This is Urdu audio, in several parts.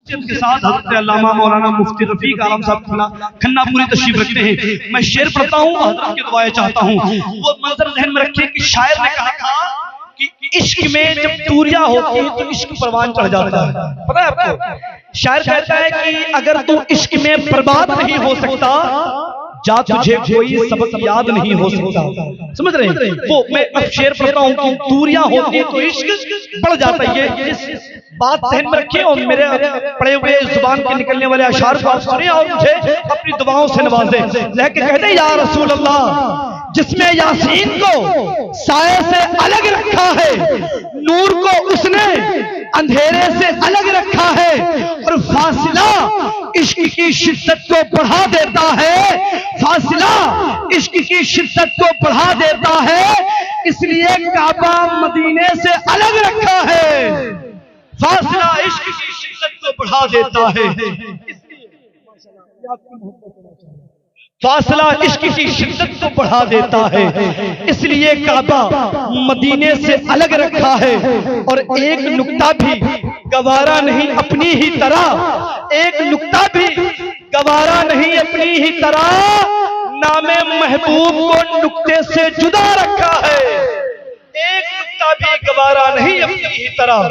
کے ساتھ حضرت علامہ مولانا مفتی رفیق عالم صاحب کھنہ پوری تشریف رکھتے ہیں. میں شعر پڑھتا ہوں، حضرت کی دعائیں چاہتا ہوں. وہ منظر ذہن میں رکھیں کہ شاعر نے کہا تھا کہ عشق میں جب توریاں ہوتی ہیں تو عشق پروان چڑھ جاتا ہے. پتہ ہے آپ کو شاعر کہتا ہے کہ اگر تو عشق میں برباد نہیں ہو سکتا جا تجھے کوئی سبق یاد نہیں ہو سکتا. سمجھ رہے ہیں؟ وہ میں اب شعر پڑھتا ہوں کہ توریاں ہوتی ہیں تو عشق بڑھ جاتا ہے. یہ بات ذہن میں رکھیں اور میرے پڑے ہوئے زبان کے نکلنے والے اشعار کو آپ سنیں اور مجھے اپنی دعاؤں سے نوازیں. لیکن کہتے ہیں یا رسول اللہ جس میں یاسین کو سائے سے الگ رکھا ہے، نور کو اس نے اندھیرے سے الگ رکھا ہے، اور فاصلہ عشق کی شدت کو بڑھا دیتا ہے، فاصلہ عشق کی شدت کو بڑھا دیتا ہے، اس لیے کعبہ مدینے سے الگ رکھا ہے. فاصلہ عشق کی شدت کو بڑھا دیتا ہے، فاصلہ عشق کی شدت کو بڑھا دیتا ہے، اس لیے کعبہ مدینے سے الگ رکھا ہے. اور ایک نکتہ بھی گوارا نہیں اپنی ہی طرح، ایک نکتہ بھی گوارا نہیں اپنی ہی طرح، نام محبوب کو نکتے سے جدا رکھا ہے. ایک نکتہ بھی گوارا نہیں اپنی ہی طرح،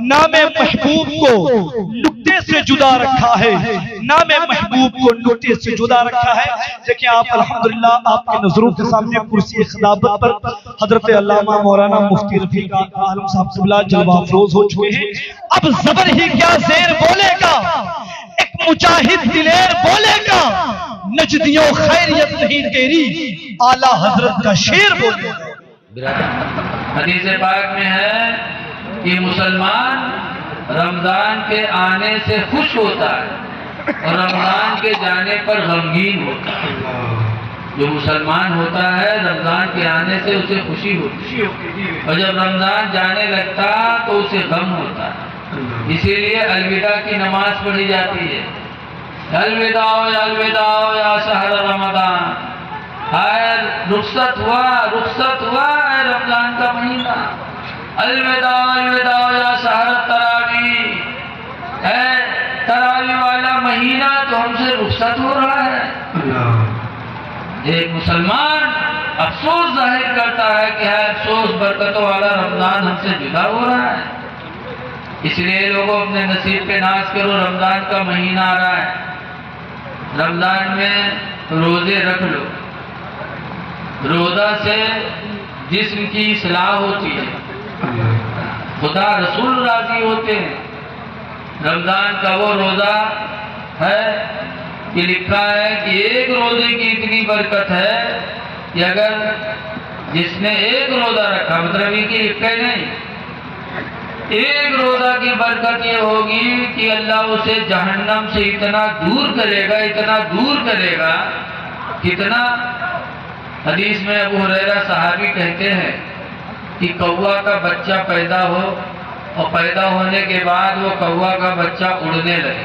نام محبوب کو نکتے سے جدا رکھا ہے، نام محبوب کو نکتے سے جدا رکھا ہے. دیکھیں آپ الحمدللہ آپ کے نظروں کے سامنے کرسی خطابت پر حضرت علامہ مولانا مفتی رفیق عالم صاحب قبلہ جلوہ افروز ہو چکے ہیں. اب زبر ہی کیا زیر بولے گا، ایک مجاہد دلیر بولے گا، نجدیوں خیریت نہیں تیری اعلیٰ حضرت کا شعر بولے گا. حدیث پاک میں ہے کہ مسلمان رمضان کے آنے سے خوش ہوتا ہے اور رمضان کے جانے پر غمگین ہوتا ہے. جو مسلمان ہوتا ہے رمضان کے آنے سے اسے خوشی ہوتی ہے، اور جب رمضان جانے لگتا تو اسے غم ہوتا ہے. اسی لیے الوداع کی نماز پڑھی جاتی ہے. الوداع یا شہر رمضان، ہائے رخصت ہوا ہے رمضان کا مہینہ. الوداع یا شہر تراویح، اے تراویح والا مہینہ تو ہم سے رخصت ہو رہا ہے. ایک مسلمان افسوس ظاہر کرتا ہے کہ ہے افسوس برکتوں والا رمضان ہم سے جدا ہو رہا ہے. اس لیے لوگوں اپنے نصیب پہ ناز کرو، رمضان کا مہینہ آ رہا ہے. رمضان میں روزے رکھ لو. روزہ سے جسم کی اصلاح ہوتی ہے، خدا رسول راضی ہوتے ہیں. رمضان کا وہ روزہ ہے کہ لکھا ہے کہ ایک روزے کی اتنی برکت ہے کہ اگر جس نے ایک روزہ رکھا، مطلب یہ کہ لکھا نہیں، ایک روزہ کی برکت یہ ہوگی کہ اللہ اسے جہنم سے اتنا دور کرے گا، اتنا دور کرے گا. کتنا؟ حدیث میں ابو ہریرہ صحابی کہتے ہیں کہ کوا کا بچہ پیدا ہو اور پیدا ہونے کے بعد وہ کوا کا بچہ اڑنے لگے،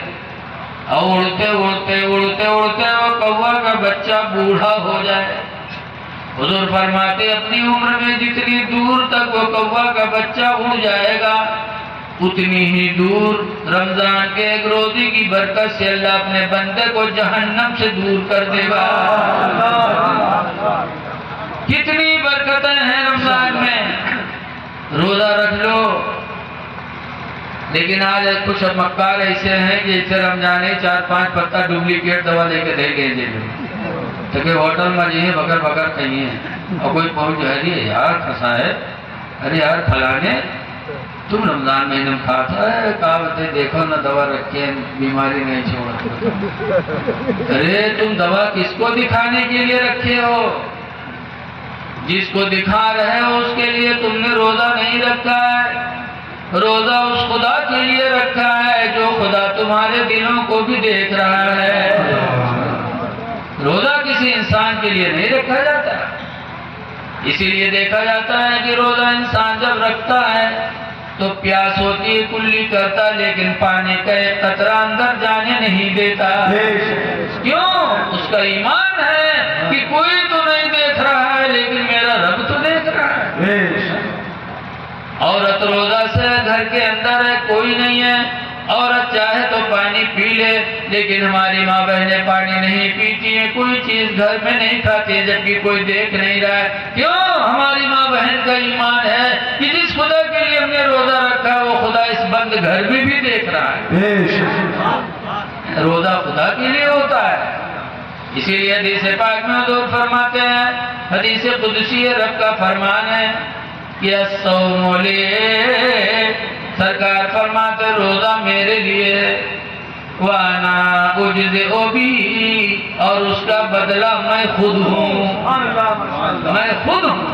اور اڑتے اڑتے اڑتے اڑتے وہ کوا کا بچہ بوڑھا ہو جائے. حضور فرماتے اپنی عمر میں جتنی دور تک وہ کوا کا بچہ اڑ جائے گا اتنی ہی دور رمضان کے ایک روزے کی برکت سے اللہ اپنے بندے کو جہنم سے دور کر دے گا. کتنی برکتیں ہیں رمضان میں. روزہ رکھ لو. لیکن آج کچھ مکار ایسے ہیں جیسے رمضان 4-5 پتا ڈپلیکیٹ دوا لے کے دے گئے کہ ہوٹل میں جی بغیر بغیر کہیں ہے، اور کوئی پہنچ جو ہے یار پھنسا ہے، ارے یار پھلانے تم رمضان مہینے میں کھاتا ہے، کہا بتے دیکھو نہ دوا رکھے بیماری نہیں چھوڑ. ارے تم دوا کس کو دکھانے کے لیے رکھے ہو؟ جس کو دکھا رہے ہو اس کے لیے تم نے روزہ نہیں رکھا ہے. روزہ اس خدا کے لیے رکھا ہے جو خدا تمہارے دلوں کو بھی دیکھ رہا ہے. روزہ کسی انسان کے لیے نہیں رکھا جاتا. اسی لیے دیکھا جاتا ہے کہ روزہ انسان جب رکھتا ہے تو پیاس ہوتی ہے کلی کرتا، لیکن پانی کا ایک قطرہ اندر جانے نہیں دیتا. کیوں؟ اس کا ایمان ہے کہ کوئی تو نہیں دیکھ رہا ہے لیکن میرا رب تو دیکھ رہا ہے. عورت روزہ سے گھر کے اندر ہے، کوئی نہیں ہے، عورت چاہے تو پانی پی لے، لیکن ہماری ماں بہنیں پانی نہیں پیتی ہیں، کوئی چیز گھر میں نہیں کھاتی ہے جبکہ کوئی دیکھ نہیں رہا ہے۔ کیوں؟ ہماری ماں بہن کا ایمان ہے کہ جس خدا کے لیے ہم نے روزہ رکھا وہ خدا اس بند گھر میں بھی دیکھ رہا ہے۔ روزہ خدا کے لیے ہوتا ہے، اسی لیے حدیث پاک میں حضور فرماتے ہیں، حدیث قدسی رب کا فرمان ہے کہ الصوم لی، سرکار فرماتے روزہ میرے لیے، وانا اجزئ بہ، اور اس کا بدلہ میں خود ہوں، میں خود ہوں۔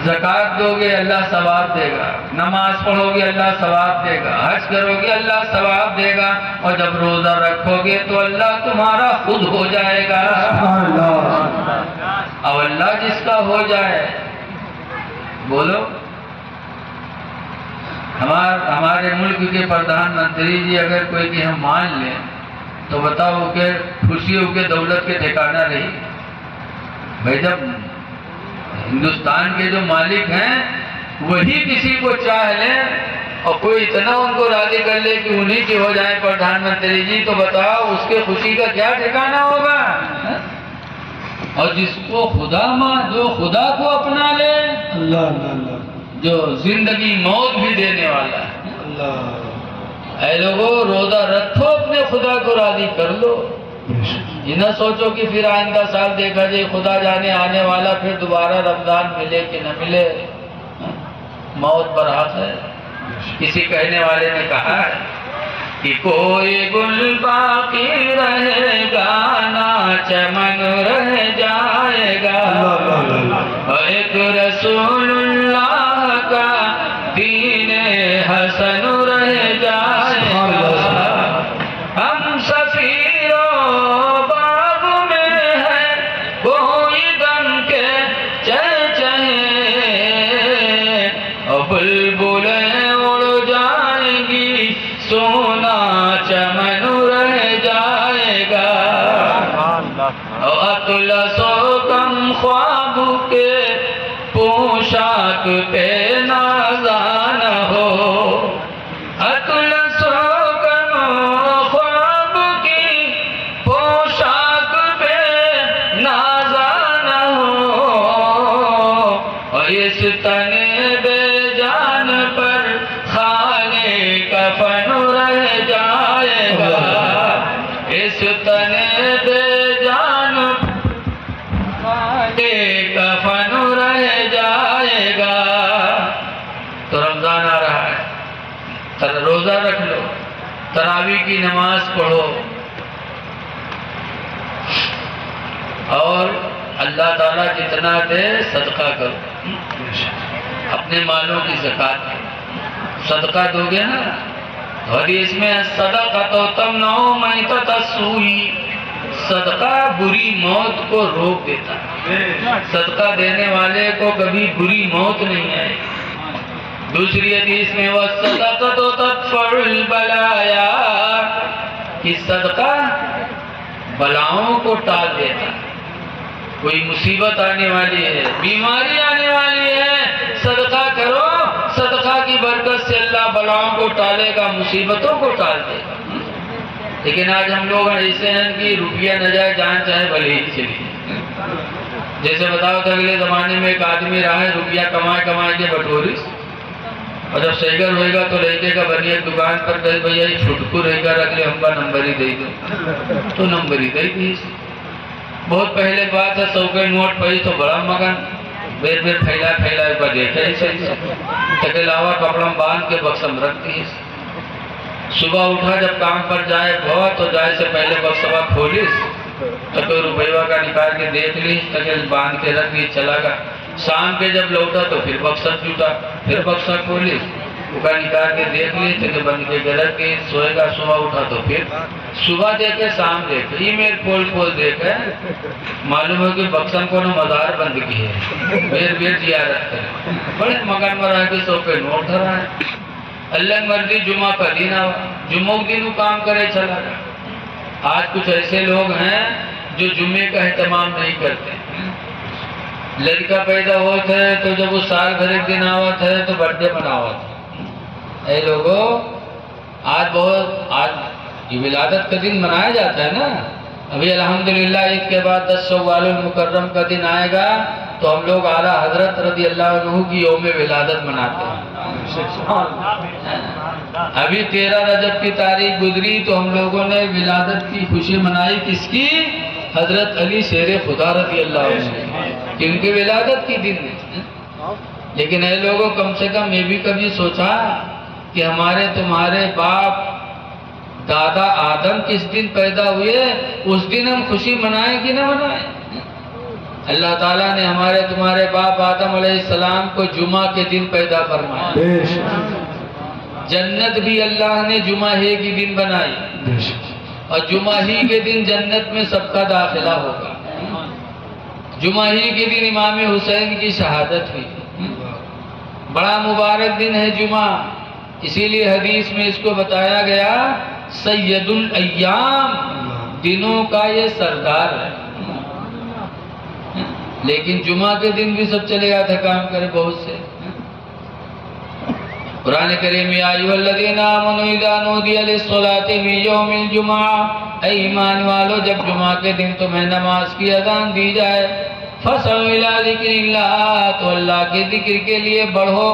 زکوٰۃ دو گے اللہ ثواب دے گا، نماز پڑھو گے اللہ ثواب دے گا، حج کرو گے اللہ ثواب دے گا، اور جب روزہ رکھو گے تو اللہ تمہارا خود ہو جائے گا۔ اور اللہ جس کا ہو جائے، بولو، ہمارے ملک کے پردھان منتری جی اگر کوئی کہ ہم مان لیں تو بتاؤ کہ خوشی ہو کے دولت کے ٹھکانہ رہی؟ بھائی جب ہندوستان کے جو مالک ہیں وہی کسی کو چاہ لیں اور کوئی اتنا ان کو راضی کر لے کہ انہی کے ہو جائیں پردھان منتری جی، تو بتاؤ اس کے خوشی کا کیا ٹھکانہ ہوگا؟ اور جس کو خدا جو خدا کو اپنا لے، اللہ اللہ اللہ، جو زندگی موت بھی دینے والا ہے، اللہ، اے لوگوں روزہ رکھو، اپنے خدا کو راضی کر لو، یہ نہ سوچو کہ پھر آئندہ سال دیکھا جائے، خدا جانے آنے والا پھر دوبارہ رمضان ملے کہ نہ ملے، موت پر ہاتھ ہے۔ کسی کہنے والے نے کہا ہے کہ کوئی گل باقی رہے گا نہ چمن رہ جائے گا، ایک رسول اللہ کا دین حسن رہ جائے گا، ہم سفیروں باغ میں ہے کوئی غم کے چہچہے، اور بلبلیں اڑ جائیں گی سونا چمن رہ جائے گا، اطلس و کم خواب کے پوشاک پہ نازا نہ ہو، اطلس و کم خواب کی پوشاک پہ نازا نہ ہو، اور اس تن بے جان پر خانے کفن رہ جائے گا، اس تن بے جان کفن رہ جائے گا۔ تو رمضان آ رہا ہے، روزہ رکھ لو، تراویح کی نماز پڑھو، اور اللہ تعالیٰ جتنا دے صدقہ کرو، اپنے مالوں کی زکوٰۃ صدقہ دو گے نا، حدیث میں صدقۃ تمنع میتۃ السوء، صدقہ بری موت کو روک دیتا ہے، صدقہ دینے والے کو کبھی بری موت نہیں آئے۔ دوسری حدیث میں وَالصَّدَقَةُ تَدْفَعُ الْبَلَايَا، کہ صدقہ بلاؤں کو ٹال دیتا ہے، کوئی مصیبت آنے والی ہے، بیماری آنے والی ہے، صدقہ کرو، صدقہ کی برکت سے اللہ بلاؤں کو ٹالے گا، مصیبتوں کو ٹال دے گا۔ لیکن آج ہم لوگ ایسے ہیں کہ روپیہ نہ جائے جان چاہے بھلے ہی چلی، جیسے بتاؤ تو اگلے زمانے میں ایک آدمی رہا ہے روپیہ کمائے کے بٹورس، اور جب سیگر ہوئے گا تو لڑکے کا بنی ایک دکان پر کہے بھیا یہ چھٹکو رہے گا رکھ لے، ہم کا نمبر ہی دے دو، تو نمبر ہی دے دی۔ بہت پہلے بات ہے، 100 کے نوٹ پڑی تو بڑا مگن بیر بیر پھیلا ایک بار دیکھا ہی صحیح سے، تک علاوہ کپڑا باندھ کے بکسم رکھ دی۔ صبح اٹھا جب کام پر جائے بہت تو جائے سے پہلے بکسوا کھولیس تو کوئی روپیہ کا نکال کے دیکھ لی، تک باندھ کے رکھ دی، چلا گا۔ شام کے جب لوٹا تو پھر بکسا جوٹا، پھر بکسا کھولیس، کا نکال کے دیکھ لی، تک بند کے رکھ دی، سوئے گا، صبح اٹھا تو پھر صبح دیکھے شام دیکھے، ای میل پول دیکھے، معلوم ہے کہ بکسن کو نے مزار بند کی ہے، بیر زیارت کرے، بڑے مکان میں رہ کے 100 کے نوٹ دھرا ہے۔ اللہ مرضی جمعہ کا دن آوا، جمعہ کے دن کام کرے چلا گیا۔ آج کچھ ایسے لوگ ہیں جو جمعے کا اہتمام نہیں کرتے، لڑکا پیدا ہوتا ہے تو جب وہ سال بھر ایک دن آوت ہے تو برتھ ڈے مناوت ہے۔ اے لوگوں آج یہ ولادت کا دن منایا جاتا ہے نا. ابھی الحمدللہ عید کے بعد 10 شوال المکرم کا دن آئے گا تو ہم لوگ اعلیٰ حضرت رضی اللہ عنہ کی یوم ولادت مناتے ہیں. ابھی 13 رجب کی تاریخ گزری تو ہم لوگوں نے ولادت کی خوشی منائی. کس کی؟ حضرت علی شیر خدا رضی اللہ عنہ کی. ان کی ولادت کی دن ہے. لیکن اے لوگوں، کم سے کم یہ بھی کبھی سوچا کہ ہمارے تمہارے باپ دادا آدم کس دن پیدا ہوئے، اس دن ہم خوشی منائیں کہ نہ منائیں؟ اللہ تعالیٰ نے ہمارے تمہارے باپ آدم علیہ السلام کو جمعہ کے دن پیدا فرمایا. جنت بھی اللہ نے جمعہ ہی کے دن بنائی، اور جمعہ ہی کے دن جنت میں سب کا داخلہ ہوگا. جمعہ ہی کے دن امام حسین کی شہادت ہوئی. بڑا مبارک دن ہے جمعہ. اسی لیے حدیث میں اس کو بتایا گیا سید الایام، دنوں کا یہ سردار ہے. لیکن جمعہ کے دن بھی سب چلے آتے کام کرے بہت سے. قرآن کریم یا ایھا الذین آمنوا اذا نودی للصلاۃ من یوم الجمعہ، اے ایمان والو جب جمعہ کے دن تمہیں نماز کی اذان دی جائے، فَسَعُوا إِلَىٰ ذِكْرِ اللَّهِ، تو اللہ کے ذکر کے لیے بڑھو.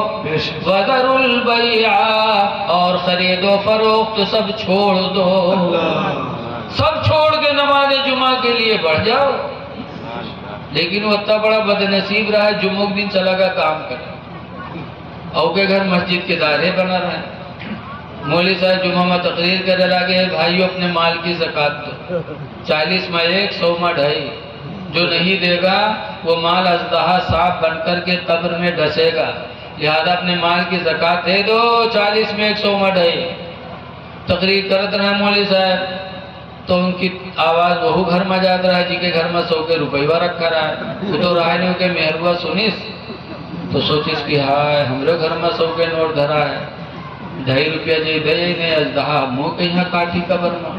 وَذَرُوا الْبَيْعَ، اور خرید و فروخت سب چھوڑ دو. سب چھوڑ کے نماز جمعہ کے لیے بڑھ جاؤ. لیکن وہ اتنا بڑا بدنصیب رہا ہے جمعہ کے دن چلا گیا کام کرے، اور کے گھر مسجد کے دائرے بنا رہے ہیں. مولوی صاحب جمعہ میں تقریر کرنے لگے، بھائیو اپنے مال کی زکوٰۃ دو. 40 میں 1، 100 میں 2.5. جو نہیں دے گا وہ مال اژدہا سانپ بن کر کے قبر میں ڈسے گا. لہذا اپنے مال کی زکوٰۃ دے دو. 40 میں 1، 100 میں 2.5. تقریر کرتے رہے مولوی صاحب، تو ان کی آواز وہو گھر میں جاتا رہا جی کے گھر میں 100 کے روپیہ رکھا رہا ہے. وہ تو رہا نہیں کہ مہربا سنیس تو سوچیس کہ ہائے ہمارے گھر میں 100 کے نوٹ دھرا ہے، 2.5 روپیہ جی دے نہیں اژدہا منہ کہیں کاٹھی قبر میں.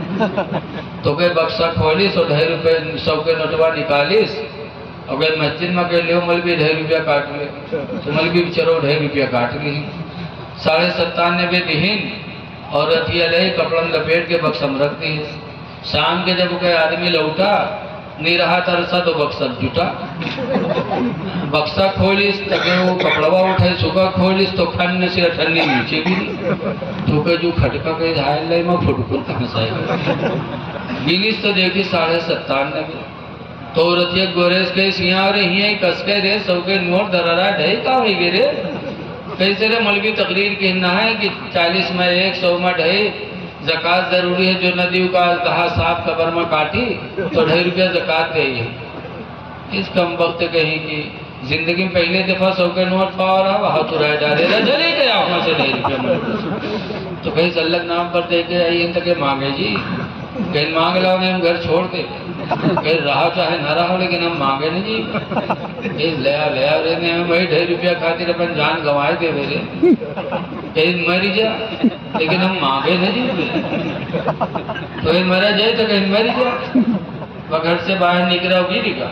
تو کہ بکسا کھولیس اور 2.5 روپے 100 کے نوٹوا نکالیس، اور کہ مسجد میں کہ لیو ملبی 2.5 روپیہ کاٹ لے. تو ملبی بچرو 2.5 روپیہ کاٹ لی. 97.5 دہین عورت یہ لے کپڑا لپیٹ کے بکسم رکھ دی. شام کے جب کوئی آدمی لوٹا نہیں رہا ترسا تو بکسا جھوٹا. بکسا کھولیس تکے وہ کپڑوا اٹھے، صبح کھولیس تو کھن سے ٹھنڈی نیچے گری. تو کہ جو کھٹکا کہ جھائل لے میں پھٹکل کہاں سے گینیس تو دیکھی 97.5. تو عورت یہ گوریس کے سیاں اور ہی کس کے رے 100 کے نوٹ دھرا رہا ڈھائی کا ہوئی گے رے. کیسے رے ملوی تقریر کہنا ہے کہ 40 میں 1، 100 میں 2.5 زکوٰۃ ضروری ہے. جو ندیوں کا اژدہا صاحب قبر میں کاٹی تو 2.5 روپیہ زکوٰۃ دے گی. اس کم وقت کہیں کہ زندگی میں پہلے دفعہ 100 کے نوٹ پا رہا وہاں تو رہ جا رہے چلے گیا وہاں سے 2.5 روپیہ. تو کہیں اللہ نام پر دے کے آئیے تک مانگے جی، کہیں مانگ لاؤ گے ہم گھر چھوڑ دے. کہیں رہا چاہے نہ رہا لیکن ہم مانگے نہیں جی. کہیں لیا رہنے ہمیں وہی 2.5 روپیہ خاطر اپن جان گنوائے دے میرے. کہیں مری جا لیکن ہم مانگے نہیں جی. تو کہیں مرا جائے تو کہیں مری جا. وہ گھر سے باہر نکلا وہ گری گا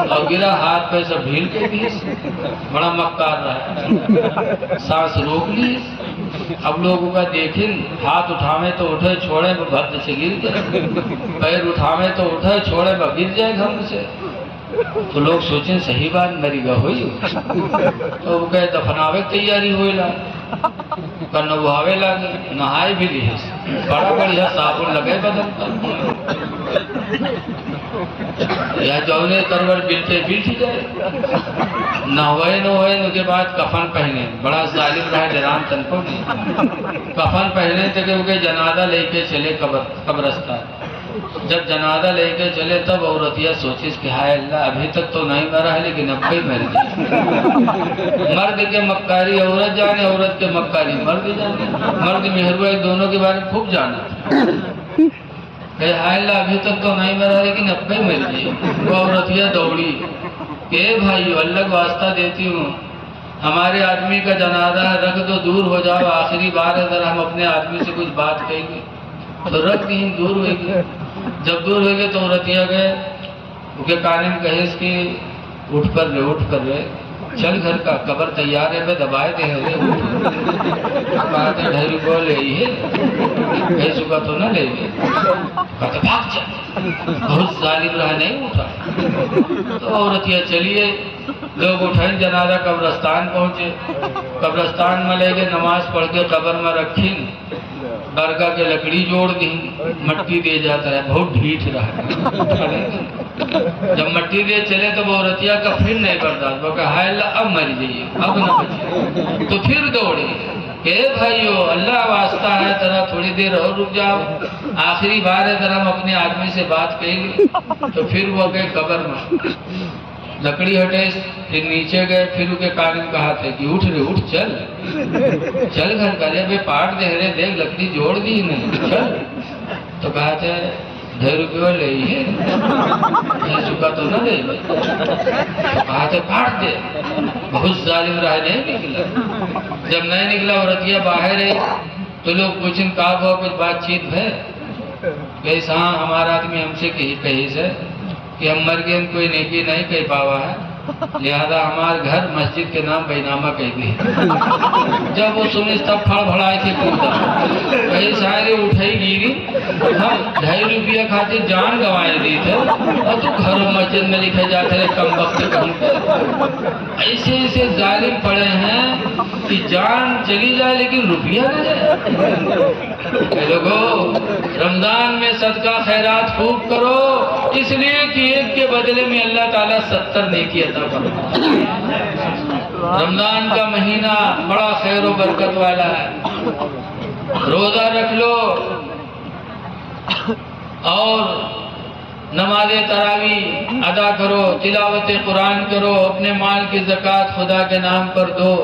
اور گرا ہاتھ پہ سب بھیڑ کے دیس. بڑا مکار رہا، سانس روک لی. اب لوگوں کا دیکھیں ہاتھ اٹھاویں تو اٹھے چھوڑے وہ بھرد سے گر جائے، پیر اٹھاویں تو اٹھے چھوڑے وہ گر جائے گھم سے. تو لوگ سوچیں صحیح بات مری گا ہوئی. تو وہ کہے دفناوے تیاری ہوئی لا کر نبھاوے لگے نہائے بھی لی بڑا بڑھیا صابن لگے بدن پر یا جونے کرور بلتے بلٹ جائے. نہ ہوئے ان کے بعد کفن پہنے. بڑا ظالم رہا جرام تن کو نہیں. کفن پہنے تھے کہ وہ جنازہ لے کے چلے قبرستان. جب جنازہ لے کے چلے تب عورتیہ سوچیس کہ ہائے اللہ ابھی تک تو نہیں مرا ہے لیکن اب کئی مر گئی. مرد کے مکاری عورت جانے، عورت کے مکاری مرد جانے. مرد مہربا دونوں کے بارے میں خوب جانا کہ ہائے اللہ ابھی تک تو نہیں مرا لیکن اب کئی مر گئی. وہ عورتیہ دوڑی کہ بھائیو اللہ کو واسطہ دیتی ہوں ہمارے آدمی کا جنازہ ہے، رکھ دو دور ہو جاؤ، آخری بار ہے ذرا ہم اپنے آدمی سے کچھ بات کہیں گے. تو رکھ دی دور ہوئے گی. جب دور ہوئے گے تو عورتیہ گئے ان کے کانے میں کہے کہ اٹھ کر رہے چل گھر کا قبر تیار ہے بے دبائے دے رہے کہتے 2.5 روپے لے ہی ہے پیسوں کا تو نہ لے گئے کہتے بھاگ چل بہت ظالم رہا نہیں اٹھا تو عورتیاں چلیے لوگ اٹھائیں جنازہ قبرستان پہنچے قبرستان میں لے گئے نماز پڑھ کے قبر میں رکھیں برگا کے لکڑی جوڑ دی مٹی دے جاتا ہے بہت ڈھیٹ رہا جب مٹی دے چلے تو وہ عورتیاں کا پھر نہیں برداشت وہ کہا ہائے اللہ اب مر جائیے اب نہ بچے تو پھر دوڑے کہ بھائیو اللہ واسطہ ہے ذرا تھوڑی دیر اور رک جاؤ آخری بار ہے ذرا ہم اپنے آدمی سے بات کہیں گے تو پھر وہ گئے قبر میں لکڑی ہٹے پھر نیچے گئے پھر ان کے کارن کہا تھے کہ اٹھ رے اٹھ چل گھر کا رے پاٹ دے رہے دیکھ لکڑی جوڑ دی نہیں چل تو کہا تھے 2.5 روپے لے ہی ہے چکا تو نہ دے تو کہا تھے پاٹ دے بہت ظالم رہا نہیں نکلا جب نہیں نکلا عورتیاں باہر ہے تو لوگ پوچھیں کہا ہوا کچھ بات چیت ہے کہ ہاں ہمارا آدمی ہم سے کہی سے کہ ہم مر گئے کوئی نیکی نہیں کہہ پاوا ہے لہذا ہمارے گھر مسجد کے نام بینامہ کہہ دی جب وہ سنے تب پھڑ پھڑائے تھے کودہ کئی سارے اٹھائی گیری ہم 2.5 روپیہ خاطر جان گوائے دی تھے اور تو گھر و مسجد میں لکھے جاتے رہے کم وقت کم ایسے ایسے ظالم پڑے ہیں کہ جان چلی جائے لیکن روپیہ نہ جائے لوگو رمضان میں صدقہ خیرات خوب کرو اس لیے کہ ایک کے بدلے میں اللہ تعالیٰ 70 نیکی عطا فرماتا ہے رمضان کا مہینہ بڑا خیر و برکت والا ہے روزہ رکھ لو اور نماز تراویح ادا کرو تلاوت قرآن کرو اپنے مال کی زکوٰۃ خدا کے نام پر دو